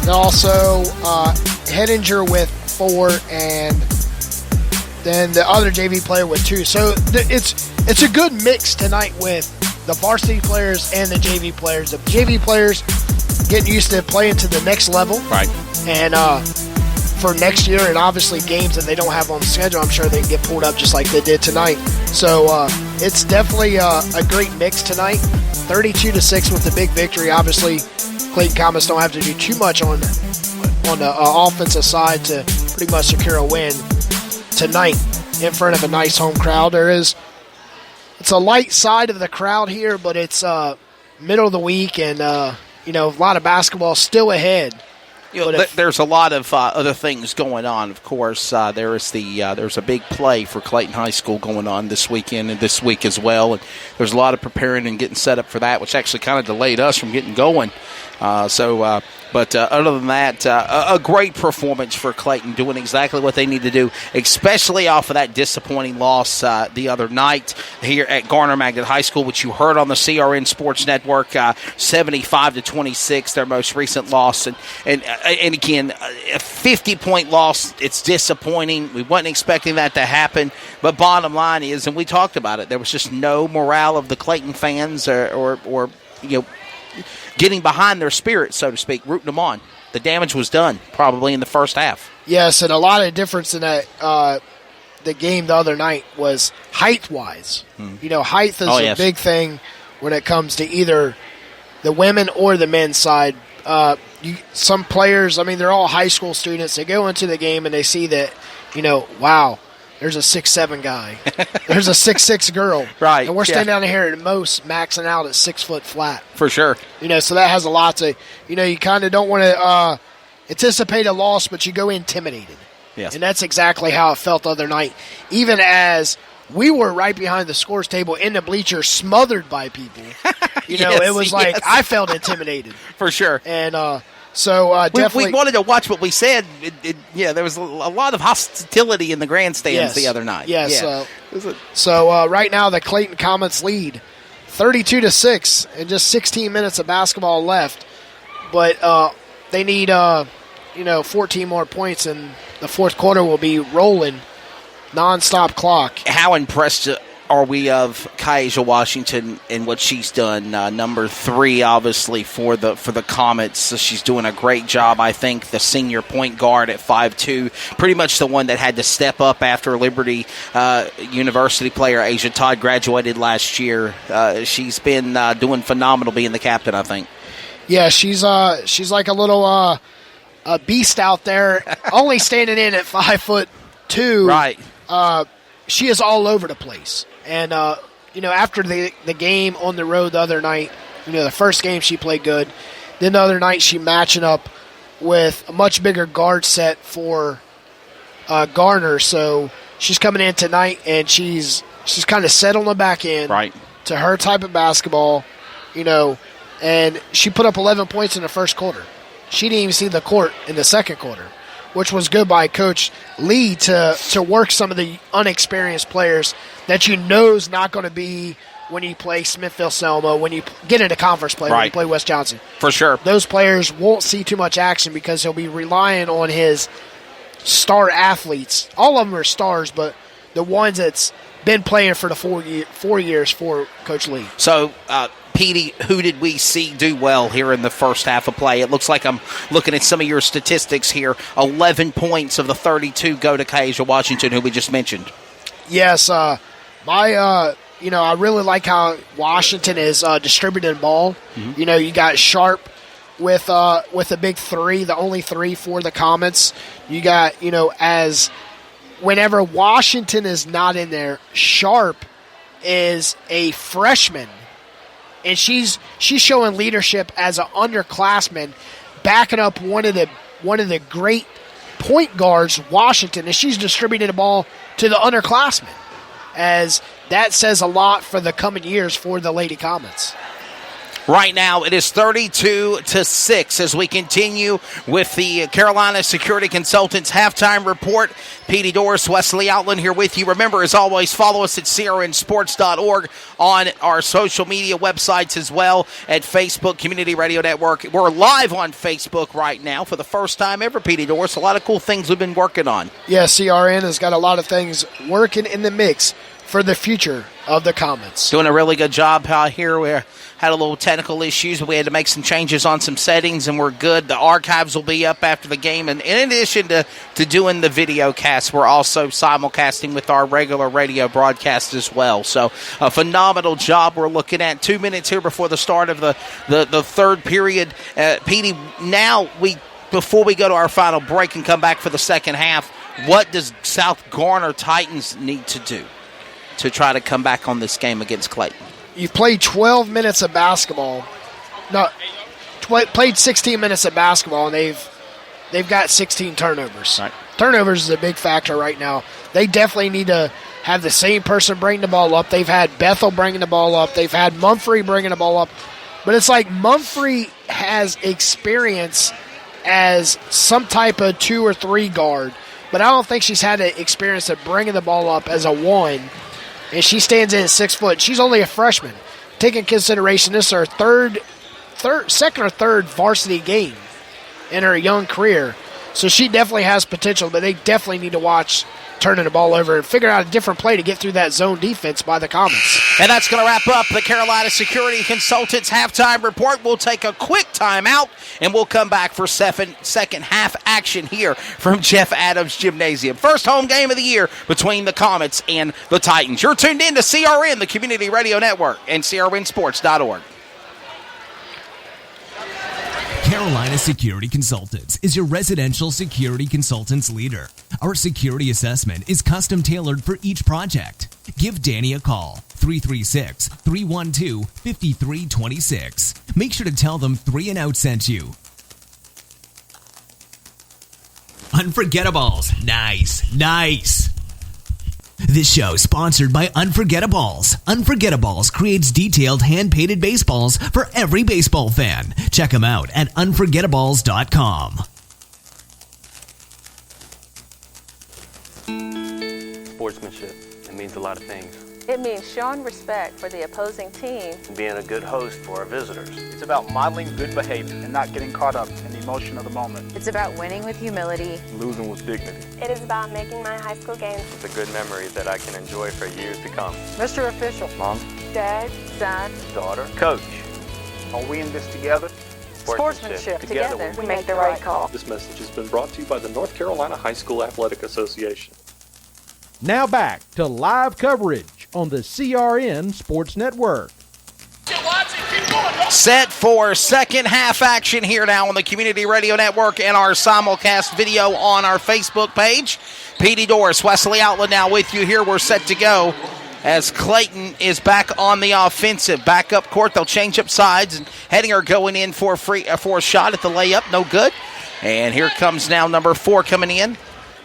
And also Hettinger with 4, and then the other JV player with 2. So it's a good mix tonight with the varsity players and the JV players. The JV players getting used to playing to the next level. Right. And for next year, and obviously games that they don't have on the schedule, I'm sure they can get pulled up just like they did tonight. So it's definitely a great mix tonight. 32-6 with the big victory. Obviously, Clayton Comets don't have to do too much on the offensive side to pretty much secure a win tonight in front of a nice home crowd. It's a light side of the crowd here, but it's middle of the week, and a lot of basketball still ahead. There's a lot of other things going on. Of course, there's a big play for Clayton High School going on this weekend and this week as well. And there's a lot of preparing and getting set up for that, which actually kind of delayed us from getting going. But other than that, a great performance for Clayton, doing exactly what they need to do, especially off of that disappointing loss the other night here at Garner Magnet High School, which you heard on the CRN Sports Network, 75-26, their most recent loss. And again, a 50-point loss, it's disappointing. We wasn't expecting that to happen. But bottom line is, and we talked about it, there was just no morale of the Clayton fans or getting behind their spirit, so to speak, rooting them on. The damage was done probably in the first half. Yes, and a lot of difference in that the game the other night was height-wise. Height is a big thing when it comes to either the women or the men's side. Some players, they're all high school students. They go into the game and they see that, wow, there's a 6'7" guy. There's a 6'6" girl. Right. And we're standing down here at most maxing out at 6 foot flat. For sure. So that has a lot to, you kind of don't want to anticipate a loss, but you go intimidated. Yes. And that's exactly how it felt the other night. Even as we were right behind the scores table in the bleachers, smothered by people. It was like I felt intimidated. For sure. And so definitely, we wanted to watch what we said. There was a lot of hostility in the grandstands the other night. Yes. Yeah. So right now the Clayton Comets lead 32-6 and just 16 minutes of basketball left. But they need 14 more points, and the fourth quarter will be rolling, nonstop clock. How impressed are we of Kyasia Washington and what she's done? Number 3, obviously, for the Comets. So she's doing a great job, I think. The senior point guard at 5'2", pretty much the one that had to step up after Liberty University player Asia Todd graduated last year. She's been doing phenomenal being the captain, I think. Yeah, she's like a little a beast out there, only standing in at 5'2". Right. She is all over the place. And, after the game on the road the other night, the first game she played good. Then the other night she matching up with a much bigger guard set for Garner. So she's coming in tonight, and she's kind of settling the back end to her type of basketball, and she put up 11 points in the first quarter. She didn't even see the court in the second quarter, which was good by Coach Lee to work some of the unexperienced players that is not going to be when you play Smithville-Selma, when you get into conference play, when you play West Johnson. For sure. Those players won't see too much action because he'll be relying on his star athletes. All of them are stars, but the ones that's been playing for the 4 years for Coach Lee. So, Petey, who did we see do well here in the first half of play? It looks like I'm looking at some of your statistics here. 11 points of the 32 go to Kyasia Washington, who we just mentioned. Yes, I really like how Washington is distributing the ball. Mm-hmm. You got Sharp with a big 3, the only 3 for the Comets. You got, as whenever Washington is not in there, Sharp is a freshman. And she's showing leadership as an underclassman, backing up one of the great point guards, Washington, and she's distributing the ball to the underclassmen. As that says a lot for the coming years for the Lady Comets. Right now, it is 32-6 as we continue with the Carolina Security Consultants halftime report. Petey Doris, Wesley Outland here with you. Remember, as always, follow us at crnsports.org on our social media websites as well, at Facebook Community Radio Network. We're live on Facebook right now for the first time ever, Petey Doris. A lot of cool things we've been working on. Yeah, CRN has got a lot of things working in the mix for the future of the Comets. Doing a really good job out here. We had a little technical issues, but we had to make some changes on some settings, and we're good. The archives will be up after the game. And in addition to doing the video cast, we're also simulcasting with our regular radio broadcast as well. So a phenomenal job we're looking at. 2 minutes here before the start of the third period. Petey, now before we go to our final break and come back for the second half, what does South Garner Titans need to do to try to come back on this game against Clayton? You've played 12 minutes of basketball. No, played 16 minutes of basketball, and they've got 16 turnovers. Right. Turnovers is a big factor right now. They definitely need to have the same person bring the ball up. They've had Bethel bringing the ball up. They've had Mumphrey bringing the ball up. But it's like Mumphrey has experience as some type of 2 or 3 guard, but I don't think she's had the experience of bringing the ball up as a 1. And she stands in at 6 foot. She's only a freshman. Take in consideration, this is her second or third varsity game in her young career. So she definitely has potential, but they definitely need to watch turning the ball over and figure out a different play to get through that zone defense by the Comets. And that's going to wrap up the Carolina Security Consultants halftime report. We'll take a quick timeout, and we'll come back for second half action here from Jeff Adams Gymnasium. First home game of the year between the Comets and the Titans. You're tuned in to CRN, the Community Radio Network, and crnsports.org. Carolina Security Consultants is your residential security consultants leader. Our security assessment is custom tailored for each project. Give Danny a call, 336-312-5326. Make sure to tell them 3 and Out sent you. Unforgettables. Nice. This show is sponsored by Unforgettables. Unforgettables creates detailed hand-painted baseballs for every baseball fan. Check them out at unforgettables.com. Sportsmanship. It means a lot of things. It means showing respect for the opposing team. And being a good host for our visitors. It's about modeling good behavior and not getting caught up in the emotion of the moment. It's about winning with humility. Losing with dignity. It is about making my high school games It's a good memory that I can enjoy for years to come. Mr. Official, Mom, Dad, son, daughter, coach. are we in this together? Sportsmanship. Together, we make the right call. This message has been brought to you by the North Carolina High School Athletic Association. Now back to live coverage on the CRN Sports Network. Set for second half action here now on the Community Radio Network and our simulcast video on our Facebook page. Petey Doris, Wesley Outland now with you here. We're set to go as Clayton is back on the offensive. Back up court, they'll change up sides, and Hedinger going in for a shot at the layup, no good. And here comes now number 4 coming in.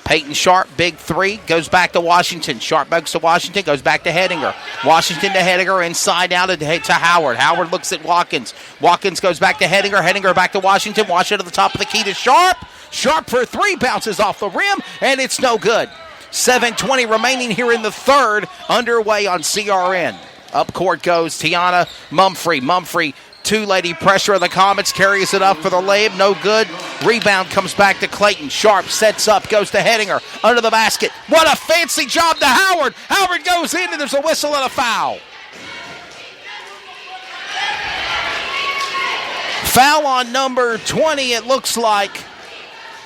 Peyton Sharp, big 3, goes back to Washington. Sharp backs to Washington, goes back to Hedinger. Washington to Hedinger, inside out to Howard. Howard looks at Watkins. Watkins goes back to Hedinger. Hedinger back to Washington. Washington to the top of the key to Sharp. Sharp for 3, bounces off the rim, and it's no good. 7:20 remaining here in the third, underway on CRN. Up court goes Tiana Mumphrey. Mumphrey, 2-lady pressure of the Comets, carries it up for the layup, no good. Rebound comes back to Clayton. Sharp sets up, goes to Hedinger, under the basket. What a fancy job to Howard. Howard goes in, and there's a whistle and a foul. Foul on number 20, it looks like,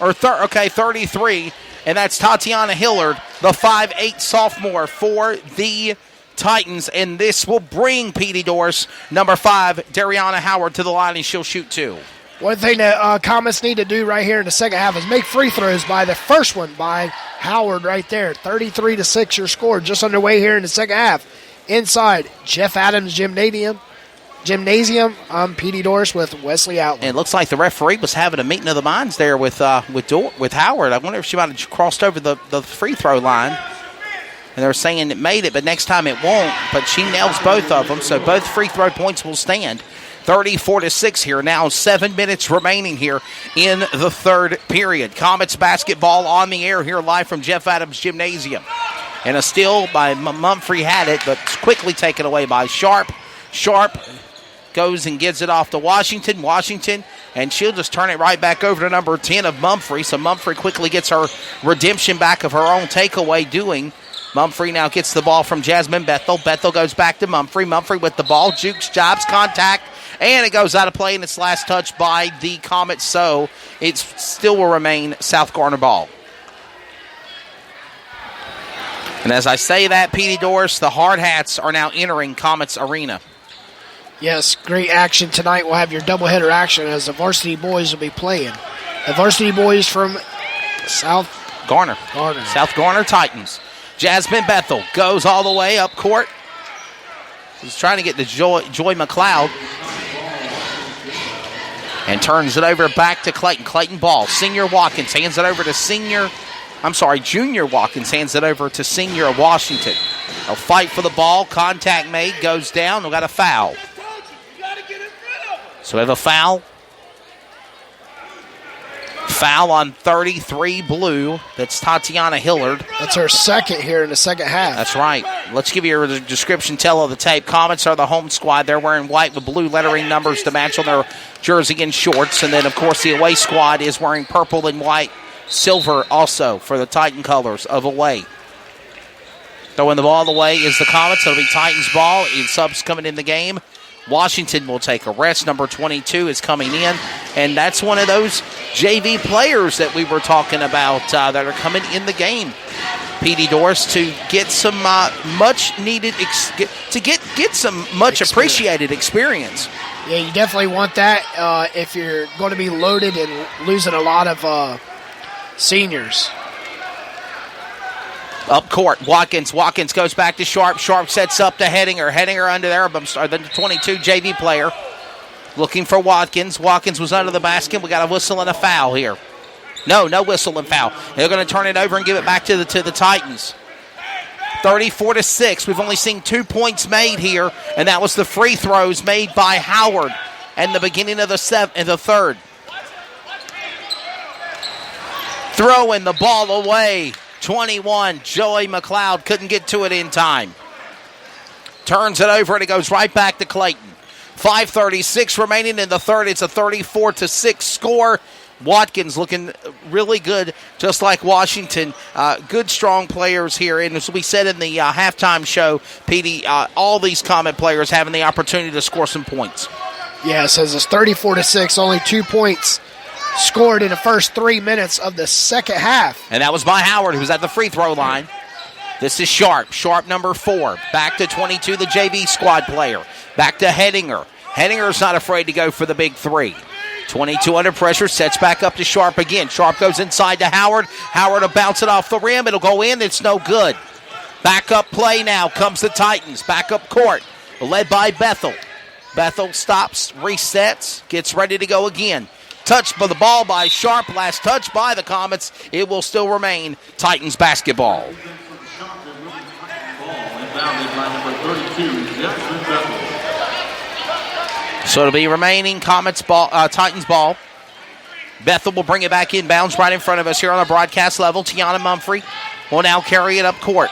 or 33, and that's Tatiana Hillard, the 5'8" sophomore for the Titans, and this will bring Petey Doris, number 5, Dariana Howard, to the line, and she'll shoot 2. One thing that Comets need to do right here in the second half is make free throws by the first one by Howard right there. 33-6 your score, just underway here in the second half. Inside, Jeff Adams Gymnasium. I'm Petey Doris with Wesley Outland. And it looks like the referee was having a meeting of the minds there with Howard. I wonder if she might have crossed over the free throw line. And they're saying it made it, but next time it won't. But she nails both of them, so both free throw points will stand. 34-6 here. Now 7 minutes remaining here in the third period. Comets basketball on the air here live from Jeff Adams Gymnasium. And a steal by Mumphrey had it, but quickly taken away by Sharp. Sharp goes and gives it off to Washington. Washington, and she'll just turn it right back over to number 10 of Mumphrey. So Mumphrey quickly gets her redemption back of her own takeaway doing. Mumphrey now gets the ball from Jasmine Bethel. Bethel goes back to Mumphrey. Mumphrey with the ball. Jukes, jobs, contact, and it goes out of play, and it's last touch by the Comets. So it still will remain South Garner ball. And as I say that, Petey Doris, the Hard Hats are now entering Comets Arena. Yes, great action tonight. We'll have your doubleheader action as the varsity boys will be playing. The varsity boys from South Garner. South Garner Titans. Jasmine Bethel goes all the way up court. He's trying to get to Joy McLeod. And turns it over back to Clayton. Clayton ball. Junior Watkins hands it over to Junior Watkins hands it over to Senior Washington. A fight for the ball. Contact made. Goes down. We got a foul. So we have a foul. Foul on 33 blue. That's Tatiana Hillard. That's her second here in the second half. That's right. Let's give you a description tell of the tape. Comets are the home squad. They're wearing white with blue lettering numbers to match on their jersey and shorts. And then, of course, the away squad is wearing purple and white, silver also for the Titan colors of away. Throwing the ball away is the Comets. It'll be Titans ball. And subs coming in the game. Washington will take a rest. Number 22 is coming in. And that's one of those JV players that we were talking about that are coming in the game. Petey Doris to get some much needed, get some much appreciated experience. Yeah, you definitely want that if you're going to be loaded and losing a lot of seniors. Up court, Watkins goes back to Sharp. Sharp sets up to Hedinger. Hedinger under there, the 22 JV player. Looking for Watkins. Watkins was under the basket. We got a whistle and a foul here. No whistle and foul. They're going to turn it over and give it back to the Titans. 34-6. We've only seen 2 points made here, and that was the free throws made by Howard and the beginning of the third. Throwing the ball away. 21, Joey McLeod couldn't get to it in time. Turns it over and it goes right back to Clayton. 5:36 remaining in the third. It's a 34-6 score. Watkins looking really good, just like Washington. Good, strong players here. And as we said in the halftime show, Petey, all these Comet players having the opportunity to score some points. Yeah, it says it's 34-6, only 2 points scored in the first 3 minutes of the second half. And that was by Howard, who was at the free throw line. This is Sharp. Sharp number 4. Back to 22, the JV squad player. Back to Hedinger. Hedinger's not afraid to go for the big three. 22 under pressure, sets back up to Sharp again. Sharp goes inside to Howard. Howard will bounce it off the rim. It'll go in. It's no good. Back up play now comes the Titans. Back up court, led by Bethel. Bethel stops, resets, gets ready to go again. Touched by the ball by Sharp. Last touch by the Comets. It will still remain Titans basketball. So it'll be remaining Comets ball, Titans ball. Bethel will bring it back inbounds right in front of us here on the broadcast level. Tiana Mumphrey will now carry it up court.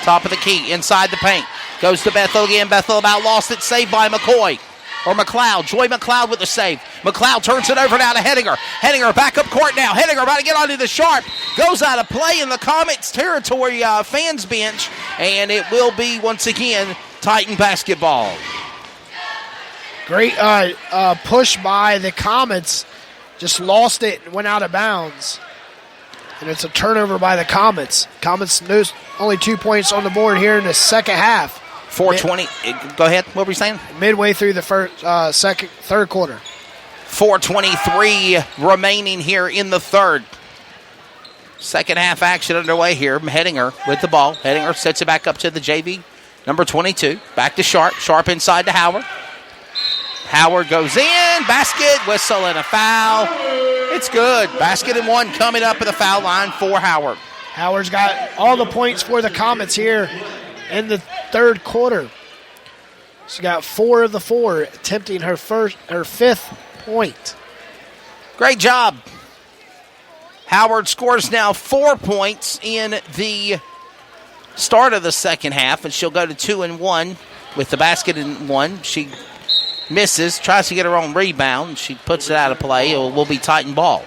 Top of the key, inside the paint. Goes to Bethel again. Bethel about lost it. Saved by McCoy. Or McLeod. Joy McLeod with the save. McLeod turns it over now to Hedinger. Hedinger back up court now. Hedinger about to get onto the Sharp. Goes out of play in the Comets territory fans bench. And it will be, once again, Titan basketball. Great push by the Comets. Just lost it and went out of bounds. And it's a turnover by the Comets. Comets only 2 points on the board here in the second half. 4:20. Go ahead. What were you saying? Midway through the third quarter. 4:23 remaining here in the third. Second half action underway here. Hedinger with the ball. Hedinger sets it back up to the JV. Number 22. Back to Sharp. Sharp inside to Howard. Howard goes in. Basket. Whistle and a foul. It's good. Basket and one coming up at the foul line for Howard. Howard's got all the points for the Comets here in the third quarter. She got 4 of the 4, attempting her 5th point. Great job. Howard scores now 4 points in the start of the second half, and she'll go to 2-1 with the basket in one. She misses, tries to get her own rebound. She puts it out of play. It will be Titan ball.